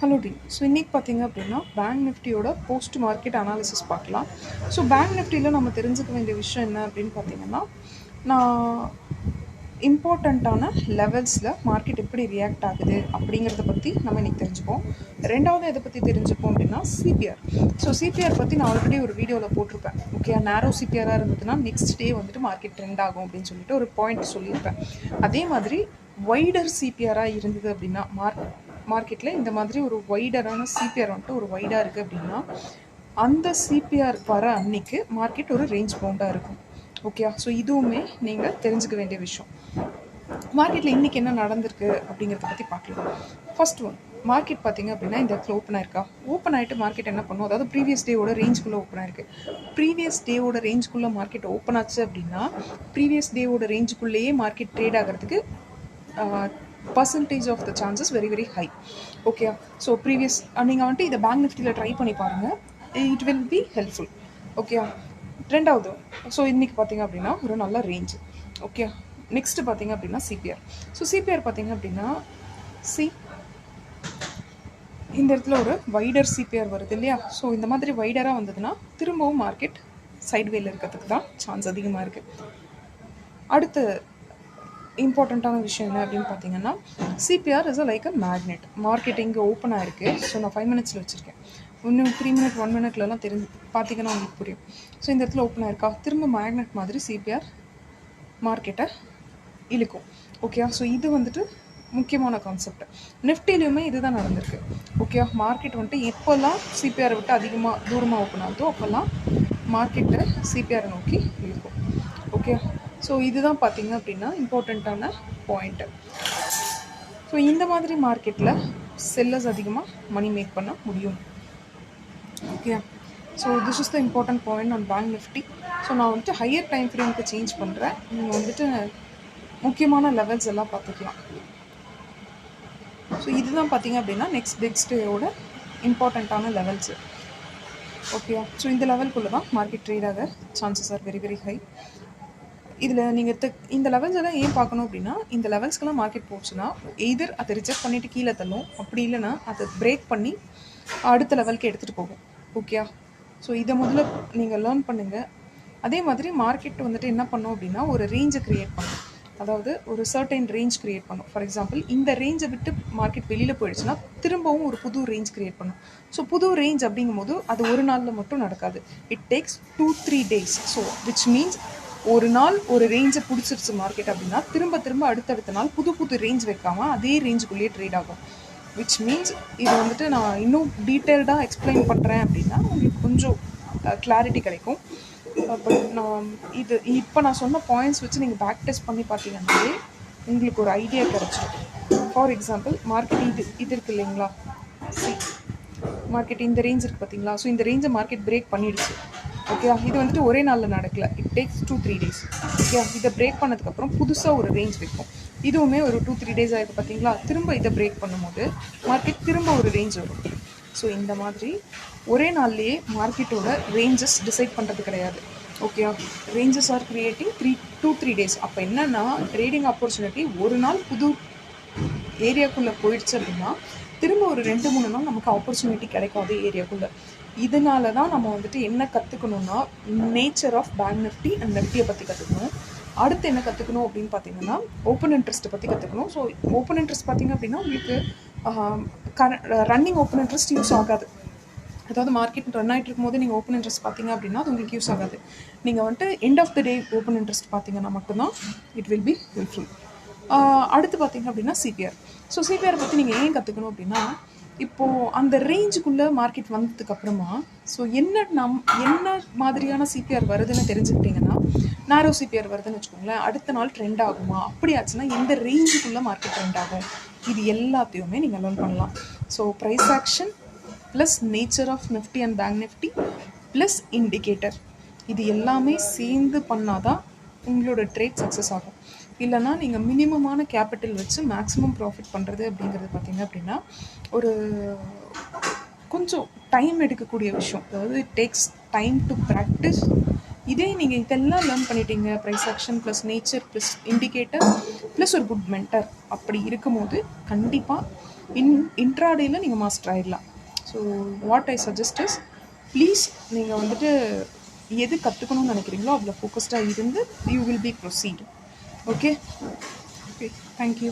Hello D. So இன்றைக்கி பார்த்தீங்க அப்படின்னா பேங்க் நிஃப்டியோட போஸ்ட் மார்க்கெட் அனாலிசிஸ் பார்க்கலாம். ஸோ பேங்க் நிஃப்டியில் நம்ம தெரிஞ்சுக்க வேண்டிய விஷயம் என்ன அப்படின்னு பார்த்தீங்கன்னா, நான் இம்பார்ட்டண்ட்டான லெவல்ஸில் மார்க்கெட் எப்படி ரியாக்ட் ஆகுது அப்படிங்கிறத பற்றி நம்ம இன்றைக்கி தெரிஞ்சுப்போம். ரெண்டாவது எதை பற்றி தெரிஞ்சுப்போம் அப்படின்னா சிபிஆர். ஸோ சிபிஆர் பற்றி நான் ஆல்ரெடி ஒரு வீடியோவில் போட்டிருப்பேன். ஓகே, நேரோ சிபிஆராக இருந்ததுன்னா நெக்ஸ்ட் டே வந்துட்டு மார்க்கெட் ட்ரெண்ட் ஆகும் அப்படின்னு சொல்லிட்டு ஒரு பாயிண்ட் சொல்லியிருப்பேன். அதே மாதிரி வைடர் சிபிஆராக இருந்தது அப்படின்னா மார்க்கெட்டில் இந்த மாதிரி ஒரு வைடரான சிபிஆர் வந்துட்டு ஒரு வைடாக இருக்குது அப்படின்னா அந்த சிபிஆர் வர அன்னைக்கு மார்க்கெட் ஒரு ரேஞ்ச் பவுண்டாக இருக்கும். ஓகே, ஸோ இதுவுமே நீங்கள் தெரிஞ்சுக்க வேண்டிய விஷயம். மார்க்கெட்டில் இன்றைக்கி என்ன நடந்திருக்கு அப்படிங்கிறத பற்றி பார்க்கலாம். ஃபர்ஸ்ட் ஒன், மார்க்கெட் பார்த்தீங்க அப்படின்னா இந்த இடத்துல ஓப்பன் ஆயிருக்கா. ஓப்பன் ஆகிட்டு மார்க்கெட் என்ன பண்ணும், அதாவது ப்ரீவியஸ் டேவோட ரேஞ்சுக்குள்ளே ஓப்பன் ஆயிருக்கு. ப்ரீவியஸ் டேவோட ரேஞ்சுக்குள்ளே மார்க்கெட் ஓப்பன் ஆச்சு அப்படின்னா ப்ரீவியஸ் டேவோட ரேஞ்சுக்குள்ளேயே மார்க்கெட் ட்ரேட் ஆகிறதுக்கு percentage of the chances very very high. Okay, so previous நீங்கள் வந்துட்டு இதை பேங்க் நிஃப்டியில் ட்ரை பண்ணி பாருங்கள், it will be helpful. Okay, ரெண்டாவது, ஸோ இன்றைக்கி பார்த்தீங்க அப்படின்னா ஒரு நல்ல ரேஞ்ச். ஓகே, நெக்ஸ்ட்டு பார்த்தீங்க அப்படின்னா சிபிஆர். ஸோ சிபிஆர் பார்த்தீங்க அப்படின்னா இந்த இடத்துல ஒரு வைடர் சிபிஆர் வருது இல்லையா. ஸோ இந்த மாதிரி வைடராக வந்ததுன்னா திரும்பவும் மார்க்கெட் சைட்வேல இருக்கிறதுக்கு தான் சான்ஸ் அதிகமாக இருக்குது. அடுத்து இம்பார்ட்டண்ட்டான விஷயம் என்ன அப்படின்னு பார்த்தீங்கன்னா, CPR is like a magnet. Market இங்கே ஓப்பன் ஆகிருக்கு. ஸோ நான் 5 மினிட்ஸில் வச்சுருக்கேன். இன்னும் 3 மினிட் 1 மினிட்லலாம் தெரிஞ்சு பார்த்தீங்கன்னா உங்களுக்கு புரியும். ஸோ இந்த இடத்துல ஓப்பன் ஆயிருக்கா, திரும்ப மேக்னெட் மாதிரி சிபிஆர் மார்க்கெட்டை இழுக்கும். ஓகே, ஸோ இது வந்துட்டு முக்கியமான கான்செப்ட். நிஃப்டிலையுமே இதுதான் நடந்திருக்கு. ஓகே, மார்க்கெட் வந்துட்டு எப்போல்லாம் சிபிஆரை விட்டு அதிகமாக தூரமாக ஓப்பன் ஆகுதோ அப்போல்லாம் மார்க்கெட்டை சிபிஆரை நோக்கி இழுக்கும். ஓகே, ஸோ இதுதான் பார்த்தீங்க அப்படின்னா இம்பார்ட்டண்ட்டான பாயிண்ட்டு. ஸோ இந்த மாதிரி மார்க்கெட்டில் செல்லர்ஸ் அதிகமாக மணி மேக் பண்ண முடியும். Okay, so this is the important point on bank Nifty. So நான் வந்துட்டு ஹையர் டைம் ஃப்ரேமுக்கு சேஞ்ச் பண்ணுறேன். நீங்கள் வந்துட்டு முக்கியமான லெவல்ஸ் எல்லாம் பார்த்துக்கலாம். ஸோ இதுதான் பார்த்தீங்க அப்படின்னா நெக்ஸ்ட் டேயோட இம்பார்ட்டண்ட்டான லெவல்ஸு. ஓகே, ஸோ இந்த லெவல்குள்ளே தான் மார்க்கெட் ட்ரேட் ஆக chances are very very high. இதில் நீங்கள் இந்த லெவல்ஸ் எல்லாம் ஏன் பார்க்கணும் அப்படின்னா, இந்த லெவல்ஸ்க்கெல்லாம் மார்க்கெட் போச்சுன்னா எய்தர் அதை ரிஜெக்ட் பண்ணிவிட்டு கீழே தள்ளும், அப்படி இல்லைன்னா அதை பிரேக் பண்ணி அடுத்த லெவலுக்கு எடுத்துகிட்டு போகும். ஓகே, ஸோ இதை முதல்ல நீங்கள் லேர்ன் பண்ணுங்கள். அதே மாதிரி மார்க்கெட் வந்துட்டு என்ன பண்ணும் அப்படின்னா ஒரு ரேஞ்சை க்ரியேட் பண்ணும். அதாவது ஒரு சர்டைன் ரேஞ்ச் க்ரியேட் பண்ணும். ஃபார் எக்ஸாம்பிள் இந்த ரேஞ்சை விட்டு மார்க்கெட் வெளியில் போயிடுச்சுன்னா திரும்பவும் ஒரு புது ரேஞ்ச் க்ரியேட் பண்ணும். ஸோ புது ரேஞ்ச் அப்படிங்கும்போது அது ஒரு நாளில் மட்டும் நடக்காது. It takes 2-3 days. So which means ஒரு நாள் ஒரு ரேஞ்சை பிடிச்சிருச்சு மார்க்கெட் அப்படின்னா திரும்ப அடுத்தடுத்த நாள் புது ரேஞ்ச் வைக்காமல் அதே ரேஞ்சுக்குள்ளேயே ட்ரேட் ஆகும். விச் மீன்ஸ் இது வந்துட்டு நான் இன்னும் டீட்டெயில்டாக எக்ஸ்பிளைன் பண்ணுறேன் அப்படின்னா உங்களுக்கு கொஞ்சம் கிளாரிட்டி கிடைக்கும். பட் நான் இப்போ நான் சொன்ன பாயிண்ட்ஸ் வச்சு நீங்கள் பேக் டெஸ்ட் பண்ணி பார்த்தீங்கன்னாலே உங்களுக்கு ஒரு ஐடியா கிடச்சிடும். ஃபார் எக்ஸாம்பிள் மார்க்கெட் இது இருக்குது இல்லைங்களா, மார்க்கெட் இந்த ரேஞ்ச் இருக்குது பார்த்தீங்களா. ஸோ இந்த ரேஞ்சை மார்க்கெட் பிரேக் பண்ணிடுச்சு. ஓகே, இது வந்துட்டு ஒரே நாளில் நடக்கல. It takes 2-3 days. ஓகே, இதை பிரேக் பண்ணதுக்கப்புறம் புதுசாக ஒரு ரேஞ்ச் வைக்கும். இதுவுமே ஒரு 2-3 days ஆகிருக்கு பார்த்தீங்களா. திரும்ப இதை பிரேக் பண்ணும்போது மார்க்கெட் திரும்ப ஒரு ரேஞ்ச் வரும். ஸோ இந்த மாதிரி ஒரே நாள்லேயே மார்க்கெட்டோட ரேஞ்சஸ் டிசைட் பண்ணுறது கிடையாது. Okay, ranges are creating 2-3 days. அப்போ என்னென்னா ட்ரேடிங் ஆப்பர்ச்சுனிட்டி ஒரு நாள் புது ஏரியாக்குள்ளே போயிடுச்சு அப்படின்னா திரும்ப ஒரு 2-3 நாள் நமக்கு ஆப்பர்ச்சுனிட்டி கிடைக்காது ஏரியாக்குள்ளே. இதனால தான் நம்ம வந்துட்டு என்ன கற்றுக்கணுன்னா nature of bank Nifty and நிஃப்டியை பற்றி கற்றுக்கணும். அடுத்து என்ன கற்றுக்கணும் அப்படின்னு பார்த்தீங்கன்னா ஓப்பன் இன்ட்ரெஸ்ட்டை பற்றி கற்றுக்கணும். ஸோ ஓப்பன் இன்ட்ரெஸ்ட் பார்த்திங்க அப்படின்னா உங்களுக்கு ரன்னிங் ஓப்பன் இன்ட்ரெஸ்ட் யூஸ் ஆகாது. அதாவது மார்க்கெட் ரன் ஆகிட்டு இருக்கும்போது நீங்கள் ஓப்பன் இன்ட்ரெஸ்ட் பார்த்தீங்க அப்படின்னா அது உங்களுக்கு யூஸ் ஆகாது. நீங்கள் வந்துட்டு end of the day open interest பார்த்தீங்கன்னா மட்டும்தான் இட் வில் பி ஹெல்ப்ஃபுல். அடுத்து பார்த்தீங்க அப்படின்னா சிபிஆர். ஸோ சிபிஆரை பற்றி நீங்கள் ஏன் கற்றுக்கணும் அப்படின்னா, இப்போது அந்த ரேஞ்சுக்குள்ளே மார்க்கெட் வந்ததுக்கப்புறமா ஸோ என்ன மாதிரியான சிபிஆர் வருதுன்னு தெரிஞ்சுக்கிட்டிங்கன்னா, நேரோ சிபிஆர் வருதுன்னு வச்சுக்கோங்களேன், அடுத்த நாள் ட்ரெண்ட் ஆகுமா, அப்படி ஆச்சுன்னா எந்த ரேஞ்சுக்குள்ளே மார்க்கெட் ட்ரெண்ட் ஆகும், இது எல்லாத்தையுமே நீங்கள் லேர்ன் பண்ணலாம். So price action plus nature of Nifty and bank Nifty plus indicator, இது எல்லாமே சேர்ந்து பண்ணாதான் உங்களோட ட்ரேட் சக்ஸஸ் ஆகும். இல்லைனா நீங்கள் மினிமமான கேபிட்டல் வச்சு மேக்ஸிமம் ப்ராஃபிட் பண்ணுறது அப்படிங்கிறது பார்த்திங்க அப்படின்னா ஒரு கொஞ்சம் டைம் எடுக்கக்கூடிய விஷயம். அதாவது it takes time to practice. இதே நீங்கள் இதெல்லாம் லேர்ன் பண்ணிட்டீங்க, price action plus nature plus indicator plus ஒரு குட் மென்டர், அப்படி இருக்கும்போது கண்டிப்பாக இன்ட்ராடேயில் நீங்கள் மாஸ்டர் ஆகிடலாம். So what I suggest is, please நீங்கள் வந்துட்டு எது கற்றுக்கணும்னு நினைக்கிறீங்களோ அதில் ஃபோக்கஸ்டாக இருந்து you will be proceed. Okay, thank you.